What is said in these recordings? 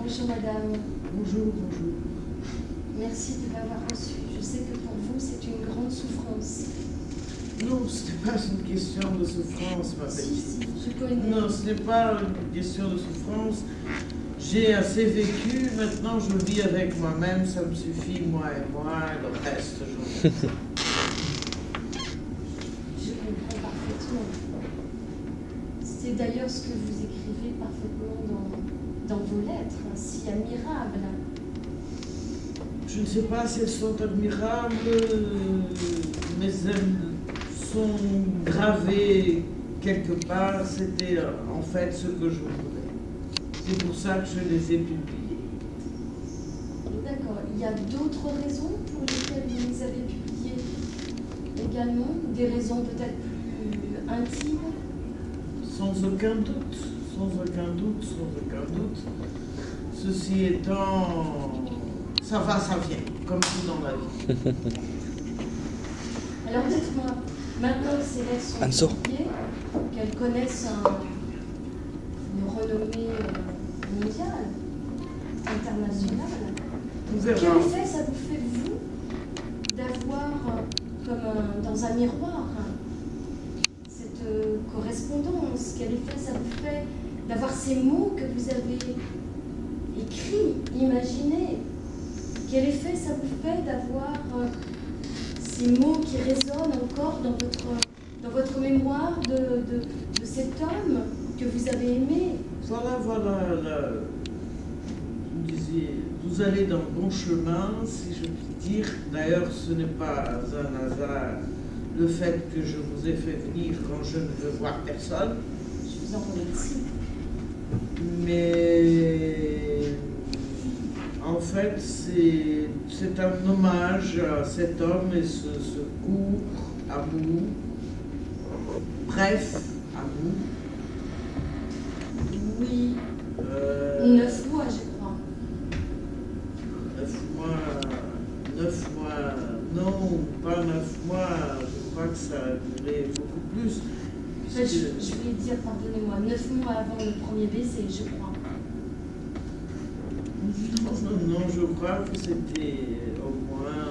Bonjour madame. Bonjour, bonjour. Merci de m'avoir reçu. Je sais que pour vous, c'est une grande souffrance. Non, ce n'est pas une question de souffrance, ma Si, petite. si, je connais. Non, ce n'est pas une question de souffrance. J'ai assez vécu, maintenant je vis avec moi-même, ça me suffit, moi et moi, et le reste, je... Je comprends parfaitement. C'est d'ailleurs ce que vous écrivez parfaitement dans vos lettres, si admirables. Je ne sais pas si elles sont admirables, mais elles sont gravées quelque part. C'était en fait ce que je voulais. C'est pour ça que je les ai publiées. D'accord. Il y a d'autres raisons pour lesquelles vous les avez publiées également? Des raisons peut-être plus intimes? Sans aucun doute, sans aucun doute, sans aucun doute. Ceci étant, ça va, ça vient, comme tout dans la vie. Alors dites-moi, maintenant que ces lettres sont publiées, qu'elles connaissent une renommée mondiale, internationale, quel effet ça vous fait, vous, d'avoir, comme dans un miroir, cette correspondance? Quel effet ça vous fait d'avoir ces mots que vous avez écrits, imaginés? Quel effet ça vous fait d'avoir ces mots qui résonnent encore dans votre mémoire de cet homme que vous avez aimé? Voilà, vous disiez, vous allez dans le bon chemin, si je puis dire. D'ailleurs, ce n'est pas un hasard le fait que je vous ai fait venir quand je ne veux voir personne. Je vous en remercie. Mais en fait, c'est un hommage à cet homme et ce court amour, bref amour. Oui, 9 mois, je crois. 9 mois, non, pas 9 mois, je crois que ça a duré beaucoup plus. Je voulais dire, pardonnez-moi, 9 mois avant le premier baiser, je crois. Non, je crois que c'était au moins...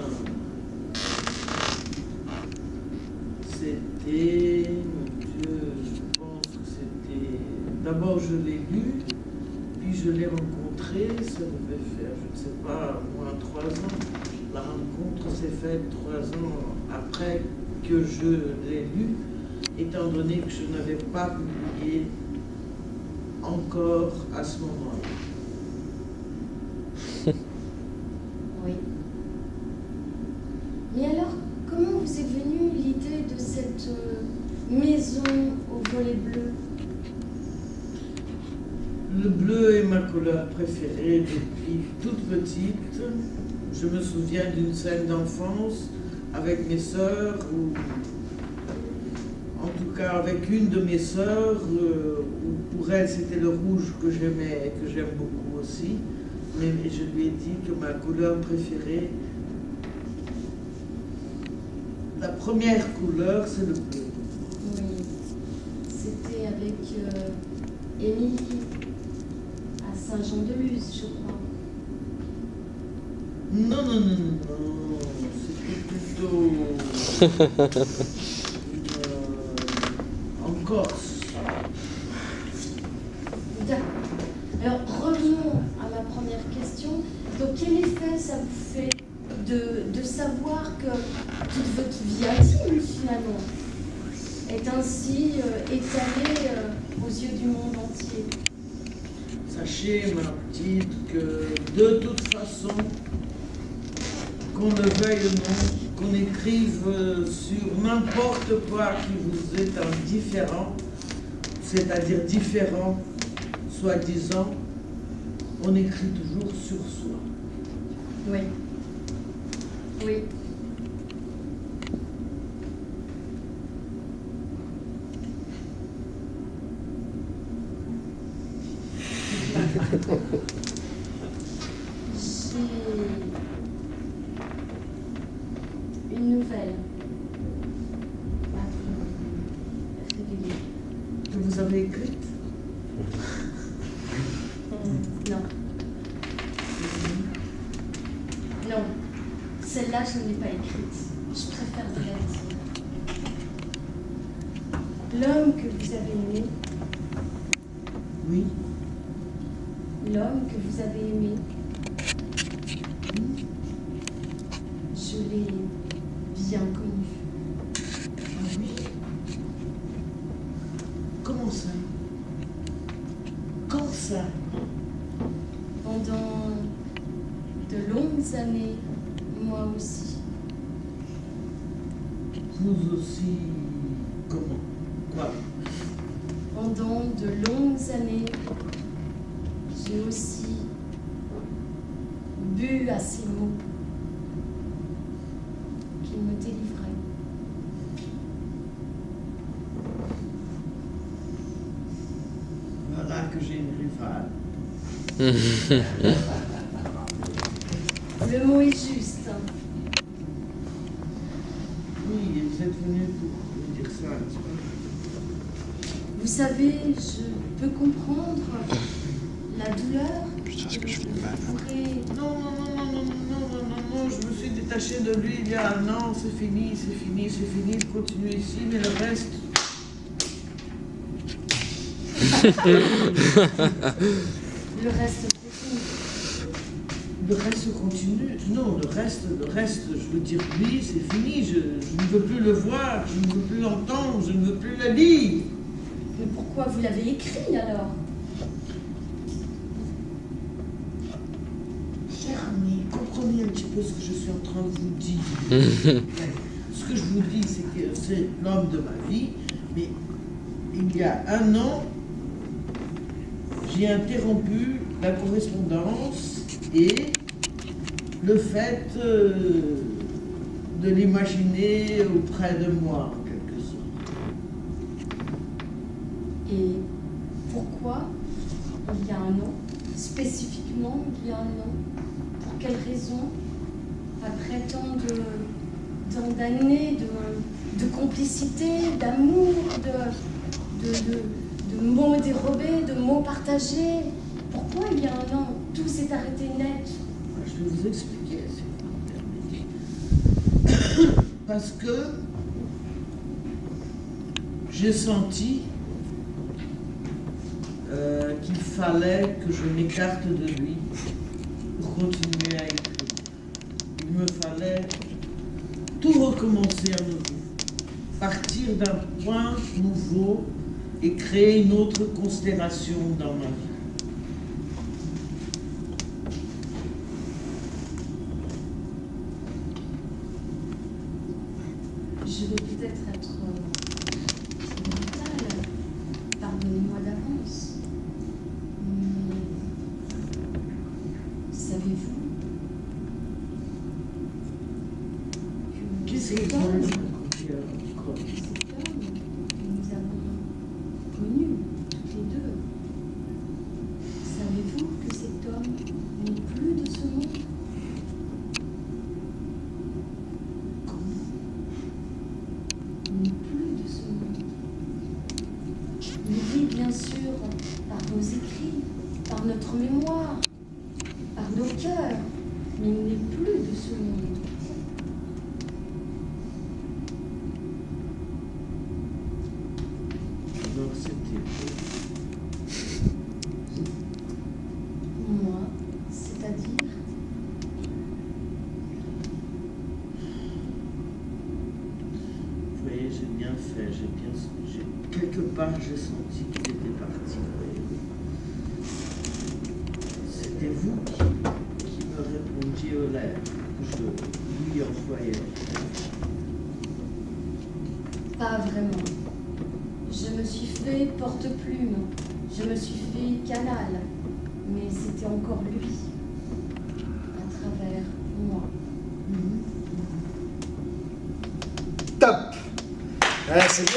C'était... Mon Dieu, je pense que c'était... D'abord, je l'ai lu, puis je l'ai rencontré, ça devait faire, je ne sais pas, au moins 3 ans. La rencontre s'est faite 3 ans après que je l'ai lu, étant donné que je n'avais pas publié encore à ce moment-là. Oui. Mais alors, comment vous est venue l'idée de cette maison au volet bleu? Le bleu est ma couleur préférée depuis toute petite. Je me souviens d'une scène d'enfance avec mes sœurs, ou en tout cas avec une de mes sœurs, où pour elle c'était le rouge que j'aimais et que j'aime beaucoup aussi. Mais je lui ai dit que ma couleur préférée, la première couleur, c'est le bleu. Oui, c'était avec Émilie à Saint-Jean-de-Luz, je crois. Non, c'était plutôt en Corse. D'accord. Alors, revenons à ma première question. Donc, quel effet ça vous fait de savoir que toute votre vie intime, finalement, est ainsi étalée aux yeux du monde entier? Sachez, ma petite, que de toute façon, qu'on le veuille ou non, qu'on écrive sur n'importe quoi qui vous est indifférent, c'est-à-dire différent, soi-disant, on écrit toujours sur soi. Oui. Oui. J'ai une nouvelle à vous révéler. Que vous avez écrite? Non. Celle-là, je ne l'ai pas écrite. Je préfère vous la dire. L'homme que vous avez aimé. Oui. L'homme que vous avez aimé. Je l'ai bien connu. Ah oui. Comment ça? Quand ça? Pendant de longues années, moi aussi. Vous aussi, comment? Quoi? Pendant de longues années, j'ai aussi bu à ces mots qui me délivraient. Voilà que j'ai une rivale. Le mot est juste. Oui, vous êtes venu pour me dire ça, n'est-ce pas? Vous savez, je peux comprendre la douleur. Putain, ce que je fais mal. Non, je me suis détachée de lui il y a un an, c'est fini, il continue ici, mais le reste... Le reste continue. Le reste continue. Non, le reste, je veux dire, lui, c'est fini, je ne veux plus le voir, je ne veux plus l'entendre, je ne veux plus le lire. Mais pourquoi vous l'avez écrit alors? Fermez, comprenez un petit peu ce que je suis en train de vous dire. Ce que je vous dis, c'est que c'est l'homme de ma vie, mais il y a un an, j'ai interrompu la correspondance et le fait de l'imaginer auprès de moi, en quelque sorte. Et pourquoi il y a un an? Spécifiquement, il y a un an? Pour quelle raison? Après tant d'années de complicité, d'amour, de mots dérobés, de mots partagés. Pourquoi il y a un an, tout s'est arrêté net? Je vais vous expliquer, si vous me permettez. Parce que j'ai senti qu'il fallait que je m'écarte de lui pour continuer à écrire. Il me fallait tout recommencer à nouveau, partir d'un point nouveau et créer une autre constellation dans ma vie. Je vais peut-être être brutale, pardonnez-moi d'avance, mais savez-vous que Qu'est-ce cet que homme vous que nous avons connu tous les deux, savez-vous que cet homme n'est plus de ce monde? N'est plus de ce monde. Il vit bien sûr par nos écrits, par notre mémoire, par nos cœurs, mais il n'est plus de ce monde. Alors c'était Moi, c'est-à-dire, vous voyez, j'ai bien fait, quelque part j'ai senti qu'il était parti. Vous voyez. C'était vous qui me répondiez aux lettres que je lui envoyais. pas vraiment. Je me suis fait porte-plume, je me suis fait canal, mais c'était encore lui, à travers moi. Top. Ouais, c'est bien.